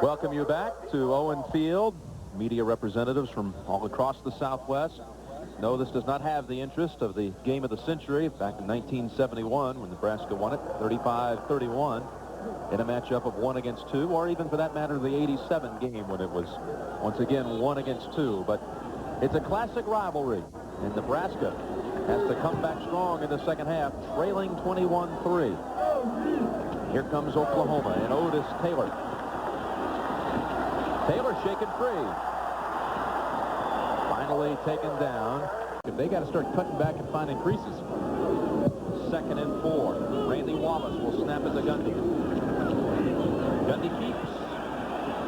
Welcome you back to Owen Field. Media representatives from all across the Southwest. No, this does not have the interest of the game of the century back in 1971 when Nebraska won it 35-31 in a matchup of 1 against 2, or even for that matter the 87 game when it was once again 1 against 2. But it's a classic rivalry, and Nebraska has to come back strong in the second half, trailing 21-3. Here comes Oklahoma and Otis Taylor. Taylor shaken free. Finally taken down. If they got to start cutting back and finding creases. 2nd and 4. Randy Wallace will snap it to Gundy. Gundy keeps.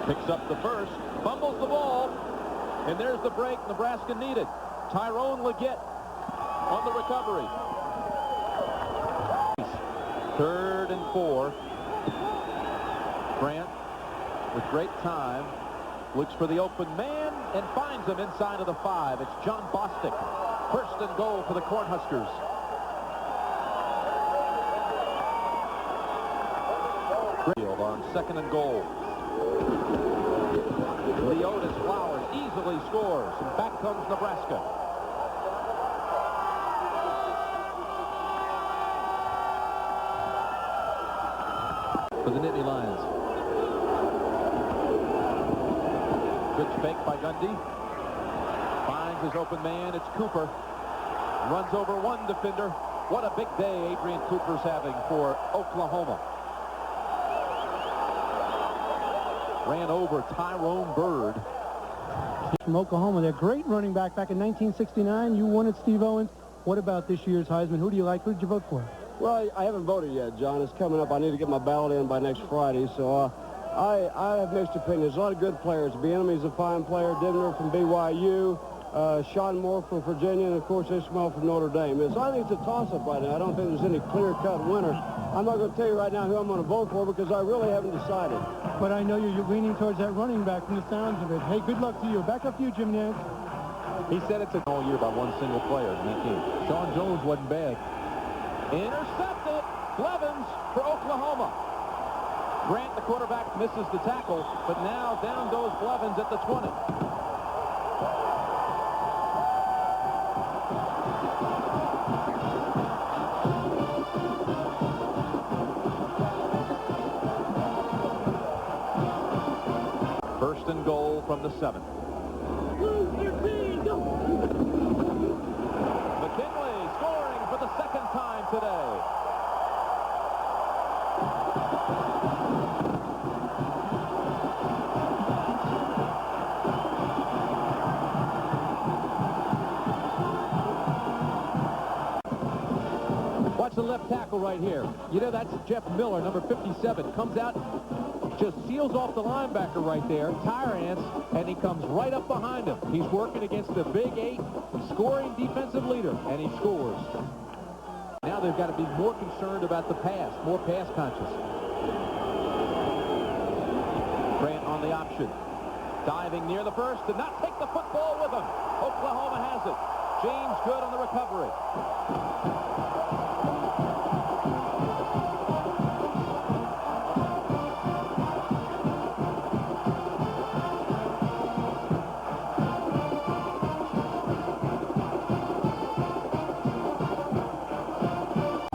Picks up the first. Fumbles the ball. And there's the break Nebraska needed. Tyrone Leggett on the recovery. 3rd and 4. Grant with great time. Looks for the open man and finds him inside of the 5. It's John Bostic. 1st and goal for the Cornhuskers. On 2nd and goal. Leotis Flowers easily scores, and back comes Nebraska. For the Nittany Lions. Good fake by Gundy. Finds his open man. It's Cooper. Runs over one defender. What a big day Adrian Cooper's having for Oklahoma. Ran over Tyrone Bird. From Oklahoma, they're great running back in 1969. You won it, Steve Owens. What about this year's Heisman? Who do you like? Who did you vote for? Well, I haven't voted yet, John. It's coming up. I need to get my ballot in by next Friday, so I have mixed opinions. A lot of good players. Bieniemy's a fine player. Dimner from BYU. Sean Moore from Virginia, and of course Ishmael from Notre Dame. So I think it's a toss-up right now. I don't think there's any clear-cut winner. I'm not going to tell you right now who I'm going to vote for because I really haven't decided. But I know you're leaning towards that running back from the sounds of it. Hey, good luck to you. Back up to you, Jim Nance. He said it's all year by one single player in that game. Sean Jones wasn't bad. Intercepted. Blevins for Oklahoma. Grant, the quarterback, misses the tackle, but now down goes Blevins at the 20. First and goal from the 7. McKinley scoring for the 2nd time today. Watch the left tackle right here. You know, that's Jeff Miller, number 57. Comes out, just seals off the linebacker right there, tire ants, and he comes right up behind him. He's working against the Big 8 scoring defensive leader, and he scores. Now they've got to be more concerned about the pass, more pass conscious. Grant on the option. Diving near the first, did not take the football with him. Oklahoma has it. James Good on the recovery.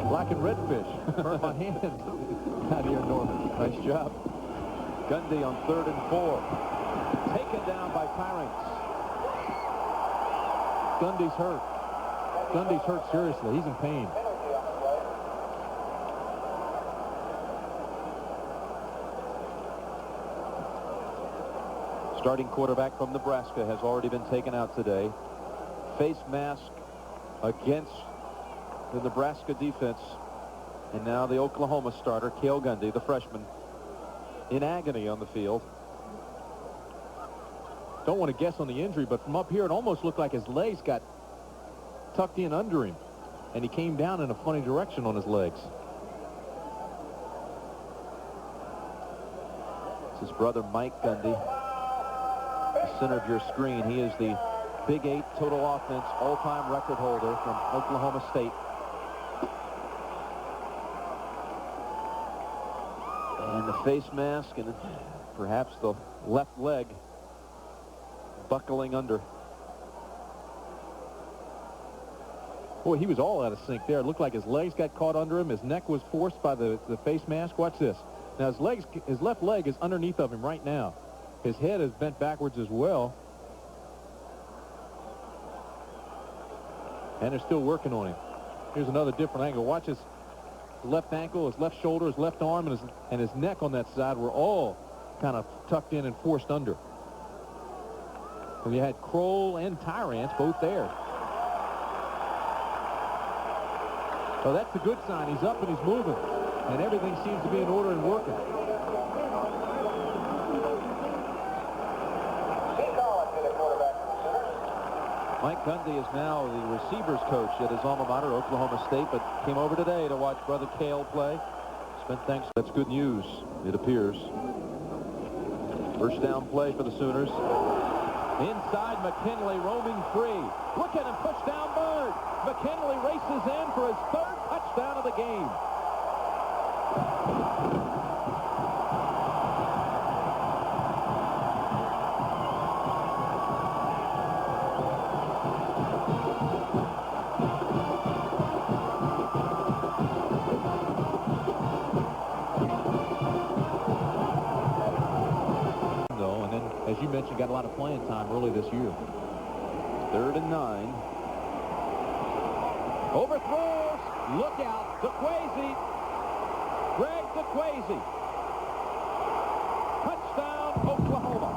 Black and redfish. Hurt my hand out here, Norman. Nice job. Gundy on 3rd and 4. Taken down by Tyrants. Gundy's hurt. Gundy's hurt seriously. He's in pain. Starting quarterback from Nebraska has already been taken out today. Face mask against the Nebraska defense. And now the Oklahoma starter, Cale Gundy, the freshman, in agony on the field. Don't want to guess on the injury, but from up here it almost looked like his legs got tucked in under him, and he came down in a funny direction on his legs. It's his brother Mike Gundy, the center of your screen. He is the Big 8 total offense all-time record holder from Oklahoma State. And the face mask and perhaps the left leg buckling under. Boy, he was all out of sync there. It looked like his legs got caught under him. His neck was forced by the face mask. Watch this. Now his left leg is underneath of him right now. His head is bent backwards as well. And they're still working on him. Here's another different angle. Watch his left ankle, his left shoulder, his left arm, and his neck on that side were all kind of tucked in and forced under. And you had Kroll and Tyrants both there. So that's a good sign. He's up and he's moving. And everything seems to be in order and working. Mike Gundy is now the receivers coach at his alma mater, Oklahoma State, but came over today to watch brother Cale play. Spent thanks. That's good news, it appears. First down play for the Sooners. Inside, McKinley roaming free. Look at him push down Bird. McKinley races in for his third touchdown of the game. As you mentioned, got a lot of playing time early this year. 3rd and 9. Overthrows. Look out. DeQuazy. Greg DeQuazy. Touchdown, Oklahoma.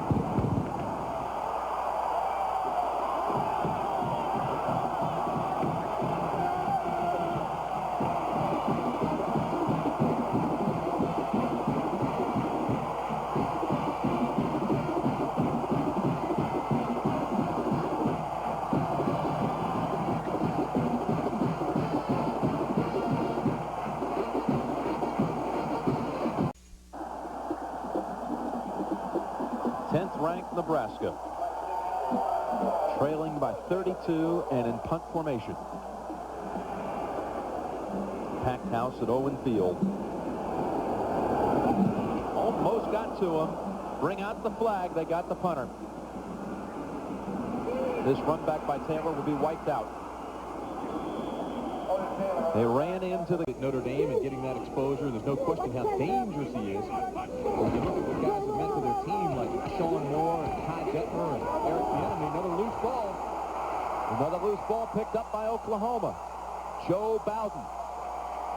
Ranked Nebraska, trailing by 32 and in punt formation. Packed house at Owen Field. Almost got to him. Bring out the flag. They got the punter. This run back by Taylor will be wiped out. They ran into the Notre Dame and getting that exposure. There's no question how dangerous he is. When you look at what guys have meant to their team, like Sean Moore and Ty Detmer and Eric Bieniemy, another loose ball. Another loose ball picked up by Oklahoma. Joe Bowden.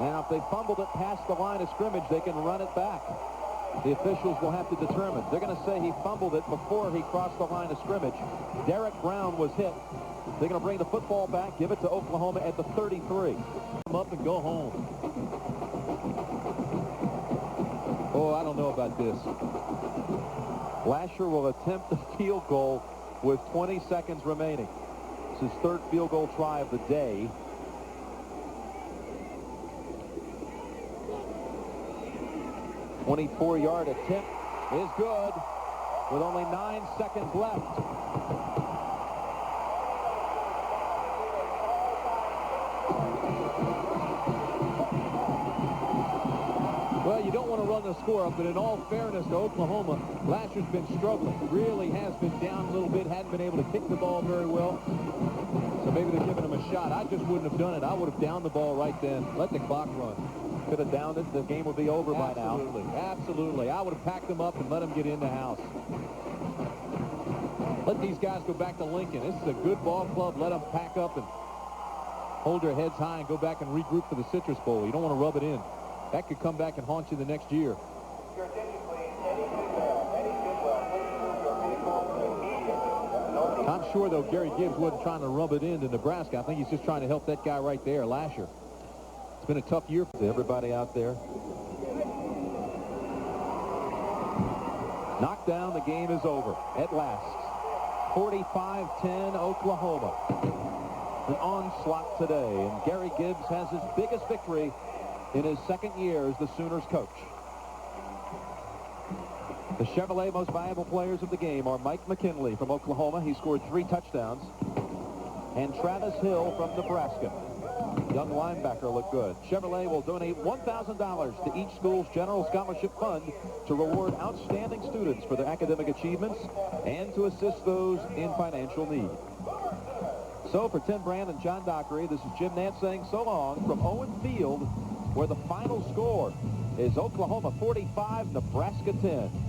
Now, if they fumbled it past the line of scrimmage, they can run it back. The officials will have to determine. They're going to say he fumbled it before he crossed the line of scrimmage. Derek Brown was hit. They're going to bring the football back, give it to Oklahoma at the 33. Come up and go home. Oh, I don't know about this. Lasher will attempt the field goal with 20 seconds remaining. It's his third field goal try of the day. A 24-yard attempt is good with only 9 seconds left. Well, you don't want to run the score up, but in all fairness to Oklahoma, Lasher's been struggling. Really has been down a little bit, hadn't been able to kick the ball very well. So maybe they're giving him a shot. I just wouldn't have done it. I would have downed the ball right then. Let the clock run. Could have downed it. The game would be over by now. Absolutely. I would have packed them up and let them get in the house. Let these guys go back to Lincoln. This is a good ball club. Let them pack up and hold their heads high and go back and regroup for the Citrus Bowl. You don't want to rub it in. That could come back and haunt you the next year. I'm sure, though, Gary Gibbs wasn't trying to rub it into Nebraska. I think he's just trying to help that guy right there, Lasher. It's been a tough year for everybody out there. Knocked down, the game is over at last. 45-10 Oklahoma. An onslaught today, and Gary Gibbs has his biggest victory in his second year as the Sooners coach. The Chevrolet most valuable players of the game are Mike McKinley from Oklahoma. He scored 3 touchdowns. And Travis Hill from Nebraska. young linebacker looked good. Chevrolet will donate $1,000 to each school's general scholarship fund to reward outstanding students for their academic achievements and to assist those in financial need. So for Tim Brand and John Dockery, this is Jim Nance saying so long from Owen Field, where the final score is Oklahoma 45, Nebraska 10.